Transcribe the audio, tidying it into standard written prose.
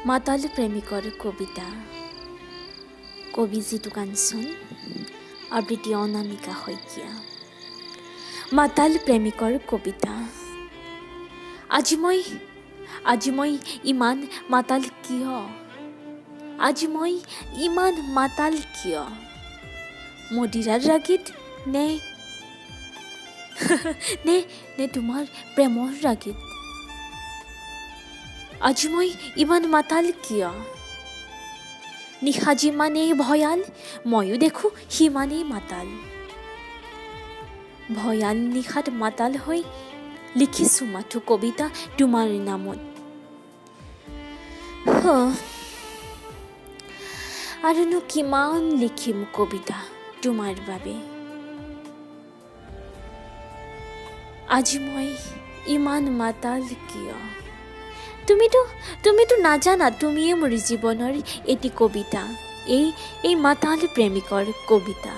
মাতাল প্ৰেমিকৰ কবিতা কবি জিতু কাঞ্চন আবৃত্তি অনামিকা শইকীয়া। মাতাল প্ৰেমিকৰ কবিতা। আজি মই ইমান মাতাল কিয়? আজি মই ইমান মাতাল কিয়? মদিৰাৰ ৰাগীত নে নে তোমাৰ প্ৰেমৰ ৰাগীত? আজি মই ইমান মাতাল কিয়? নিশা যিমানেই ভয়াল, ময়ো দেখোঁ সিমানেই মাতাল। ভয়াল নিশাত মাতাল হৈ লিখিছোঁ মাথো কবিতা তোমাৰ নামত। আৰুনো কিমান লিখিম কবিতা তোমাৰ বাবে? আজি মই ইমান মাতাল কিয়? তুমিতো নাজানা তুমিয়ে মোৰ জীৱনৰ এটি কবিতা, এই মাতাল প্ৰেমিকৰ কবিতা।